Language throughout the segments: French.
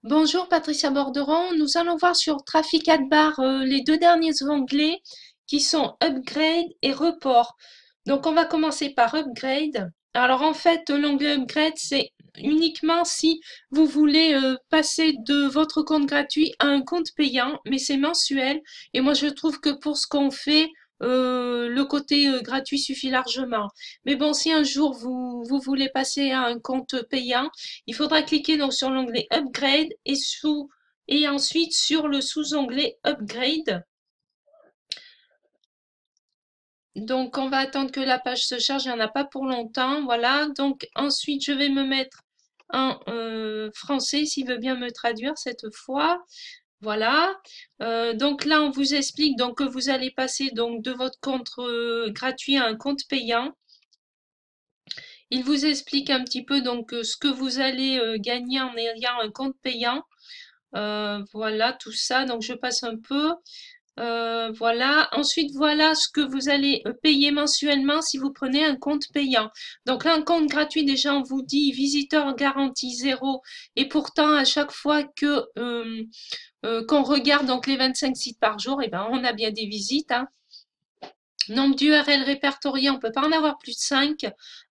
Bonjour Patricia Borderon, nous allons voir sur Traffic Adbar les deux derniers onglets qui sont Upgrade et Report. Donc on va commencer par Upgrade. Alors en fait l'onglet Upgrade c'est uniquement si vous voulez passer de votre compte gratuit à un compte payant, mais c'est mensuel et moi je trouve que pour ce qu'on fait, le côté gratuit suffit largement. Mais bon, si un jour vous voulez passer à un compte payant, il faudra cliquer donc sur l'onglet Upgrade et ensuite sur le sous-onglet Upgrade. Donc on va attendre que la page se charge, il n'y en a pas pour longtemps. Voilà, donc ensuite je vais me mettre en français s'il veut bien me traduire cette fois. Voilà. Donc là on vous explique donc que vous allez passer donc de votre compte gratuit à un compte payant. Il vous explique un petit peu donc ce que vous allez gagner en ayant un compte payant. Voilà tout ça, donc je passe un peu. Voilà. Ensuite, voilà ce que vous allez payer mensuellement si vous prenez un compte payant. Donc là, un compte gratuit, déjà, on vous dit visiteur garantie zéro. Et pourtant, à chaque fois que qu'on regarde donc les 25 sites par jour, et ben, on a bien des visites, hein. Nombre d'URL répertoriés, on ne peut pas en avoir plus de 5.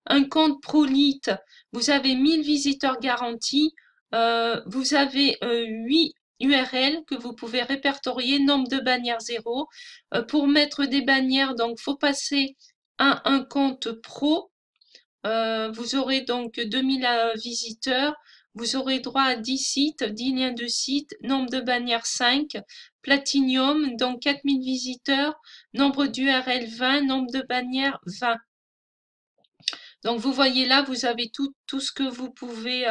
Un compte ProLite, vous avez 1000 visiteurs garantis. Vous avez 8 URL que vous pouvez répertorier, nombre de bannières 0. Pour mettre des bannières, donc faut passer à un compte pro. Vous aurez donc 2000 visiteurs. Vous aurez droit à 10 sites, 10 liens de sites, nombre de bannières 5, Platinum, donc 4000 visiteurs, nombre d'URL 20, nombre de bannières 20. Donc vous voyez là, vous avez tout ce que vous pouvez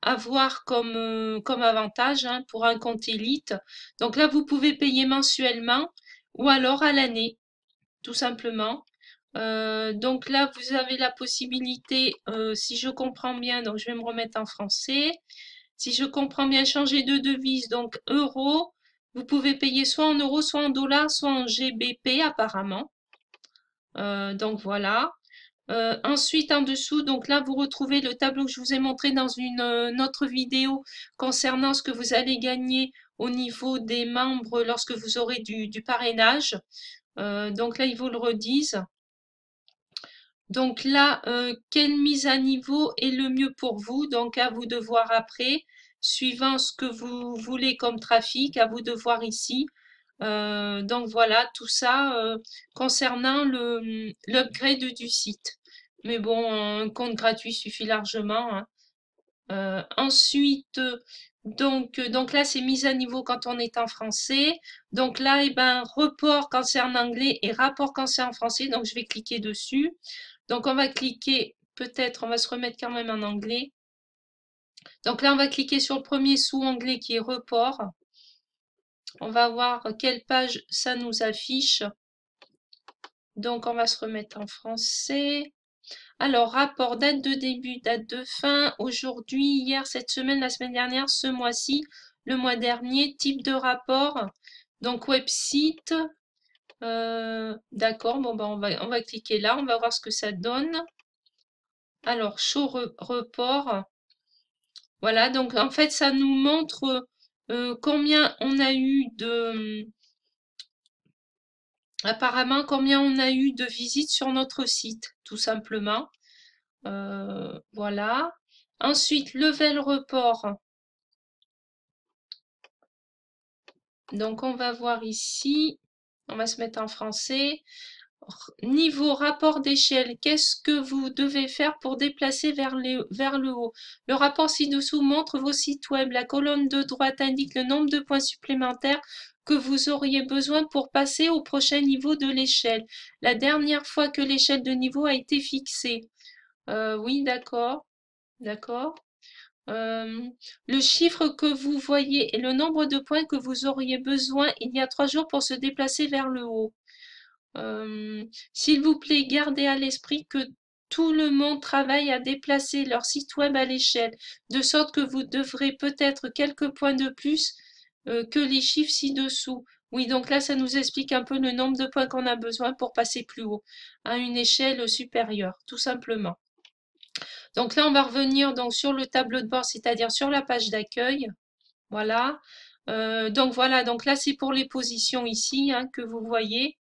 avoir comme avantage hein, pour un compte élite. Donc là, vous pouvez payer mensuellement ou alors à l'année, tout simplement. Donc là, vous avez la possibilité, si je comprends bien, donc je vais me remettre en français. Si je comprends bien, changer de devise, donc euro. Vous pouvez payer soit en euros, soit en dollars, soit en GBP apparemment. Donc voilà. Ensuite, en dessous, donc là, vous retrouvez le tableau que je vous ai montré dans une autre vidéo concernant ce que vous allez gagner au niveau des membres lorsque vous aurez du parrainage. Donc là, ils vous le redisent. Donc là, quelle mise à niveau est le mieux pour vous? Donc à vous de voir après, suivant ce que vous voulez comme trafic, à vous de voir ici. Donc voilà, tout ça concernant l'upgrade du site. Mais bon, un compte gratuit suffit largement, hein. Ensuite, donc là, c'est mise à niveau quand on est en français. Donc là, eh ben, report quand c'est en anglais et rapport quand c'est en français. Donc je vais cliquer dessus. Donc on va cliquer, peut-être, on va se remettre quand même en anglais. Donc là, on va cliquer sur le premier sous-onglet qui est report. On va voir quelle page ça nous affiche. Donc on va se remettre en français. Alors, rapport, date de début, date de fin, aujourd'hui, hier, cette semaine, la semaine dernière, ce mois-ci, le mois dernier, type de rapport, donc website. D'accord, bon, ben, on va cliquer là, on va voir ce que ça donne. Alors, show report. Voilà, donc en fait, ça nous montre combien on a eu de... Apparemment, combien on a eu de visites sur notre site, tout simplement. Voilà. Ensuite, level report. Donc, on va voir ici. On va se mettre en français. Niveau rapport d'échelle, qu'est-ce que vous devez faire pour déplacer vers le haut? Le rapport ci-dessous montre vos sites web. La colonne de droite indique le nombre de points supplémentaires que vous auriez besoin pour passer au prochain niveau de l'échelle. La dernière fois que l'échelle de niveau a été fixée. Oui, d'accord. D'accord. Le chiffre que vous voyez est le nombre de points que vous auriez besoin il y a 3 jours pour se déplacer vers le haut. S'il vous plaît, gardez à l'esprit que tout le monde travaille à déplacer leur site web à l'échelle, de sorte que vous devrez peut-être quelques points de plus que les chiffres ci-dessous. Oui, donc là, ça nous explique un peu le nombre de points qu'on a besoin pour passer plus haut, à une échelle supérieure, tout simplement. Donc là, on va revenir donc sur le tableau de bord, c'est-à-dire sur la page d'accueil. Voilà. Donc voilà, donc là, c'est pour les positions ici hein, que vous voyez.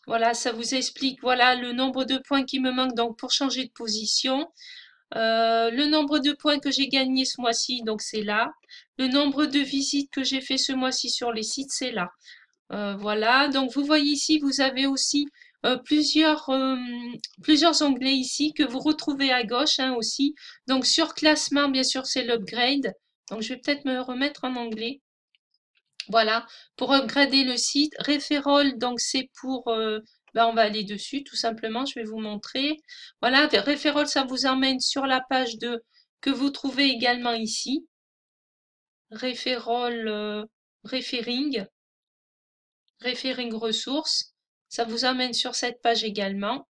Voilà, ça vous explique voilà le nombre de points qui me manque donc pour changer de position. Le nombre de points que j'ai gagné ce mois-ci, donc c'est là. Le nombre de visites que j'ai fait ce mois-ci sur les sites, c'est là. Voilà, donc vous voyez ici, vous avez aussi plusieurs onglets ici que vous retrouvez à gauche hein, aussi. Donc sur classement, bien sûr, c'est l'upgrade. Donc je vais peut-être me remettre en anglais. Voilà, pour upgrader le site. Referral, donc c'est pour... on va aller dessus tout simplement, je vais vous montrer. Voilà, Referral, ça vous emmène sur la page que vous trouvez également ici. Referral, Referring ressources. Ça vous emmène sur cette page également.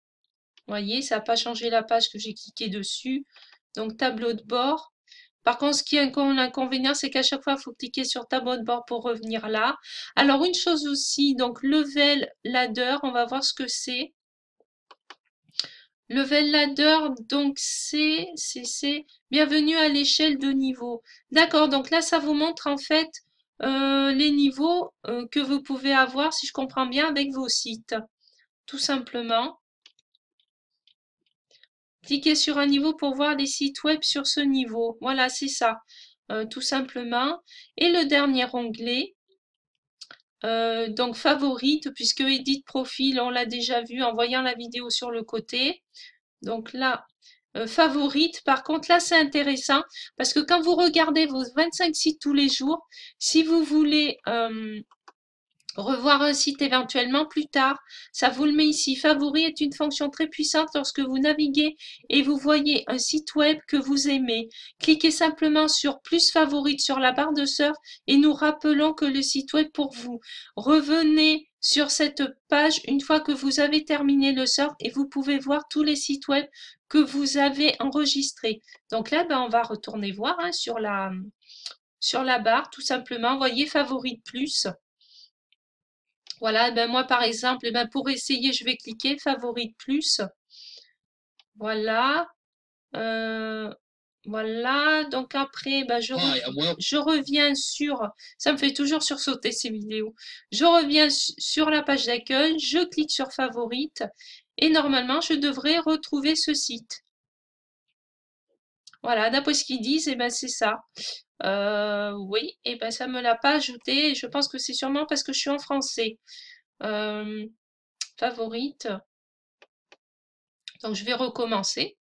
Vous voyez, ça n'a pas changé la page que j'ai cliqué dessus. Donc, tableau de bord. Par contre, ce qui est un inconvénient, c'est qu'à chaque fois, il faut cliquer sur tableau de bord pour revenir là. Alors, une chose aussi, donc level ladder, on va voir ce que c'est. Level ladder, donc c'est bienvenue à l'échelle de niveau. D'accord, donc là, ça vous montre en fait les niveaux que vous pouvez avoir, si je comprends bien, avec vos sites. Tout simplement. Cliquez sur un niveau pour voir les sites web sur ce niveau. Voilà, c'est ça, tout simplement. Et le dernier onglet, donc favorite, puisque Edit Profil, on l'a déjà vu en voyant la vidéo sur le côté. Donc là, favorite, par contre, là, c'est intéressant parce que quand vous regardez vos 25 sites tous les jours, si vous voulez revoir un site éventuellement plus tard, ça vous le met ici. Favori est une fonction très puissante lorsque vous naviguez et vous voyez un site web que vous aimez. Cliquez simplement sur plus favorite sur la barre de surf et nous rappelons que le site web pour vous. Revenez sur cette page une fois que vous avez terminé le surf et vous pouvez voir tous les sites web que vous avez enregistrés. Donc là, on va retourner voir hein, sur la barre, tout simplement. Vous voyez, favorite plus. Voilà, moi par exemple, pour essayer, je vais cliquer favorite plus. Voilà. Voilà. Donc après, je reviens sur... Ça me fait toujours sursauter ces vidéos. Je reviens sur la page d'accueil, je clique sur favorite et normalement, je devrais retrouver ce site. Voilà, d'après ce qu'ils disent, c'est ça. Oui, et ça me l'a pas ajouté. Je pense que c'est sûrement parce que je suis en français. Favorite. Donc je vais recommencer.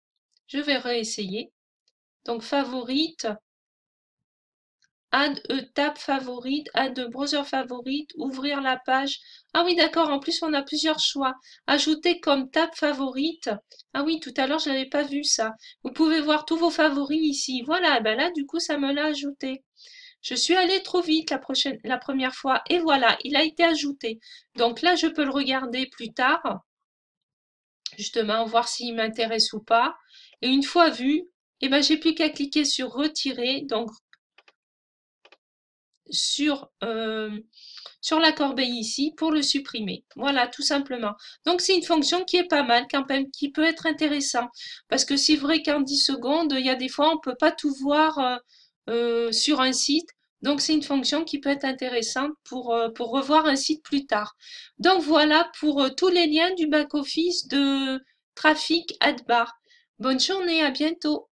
Je vais réessayer. Donc favorite. Add tab favorite. Add browser favorite. Ouvrir la page. Ah oui, d'accord. En plus, on a plusieurs choix. Ajouter comme tab favorite. Ah oui, tout à l'heure, je n'avais pas vu ça. Vous pouvez voir tous vos favoris ici. Voilà, là, du coup, ça me l'a ajouté. Je suis allée trop vite la première fois et voilà, il a été ajouté. Donc là, je peux le regarder plus tard, justement, voir s'il m'intéresse ou pas. Et une fois vu, j'ai plus qu'à cliquer sur retirer, donc sur la corbeille ici pour le supprimer. Voilà, tout simplement. Donc c'est une fonction qui est pas mal, quand même, qui peut être intéressant. Parce que c'est vrai qu'en 10 secondes, il y a des fois, on peut pas tout voir sur un site. Donc c'est une fonction qui peut être intéressante pour revoir un site plus tard. Donc voilà pour tous les liens du back-office de Traffic Adbar. Bonne journée, à bientôt.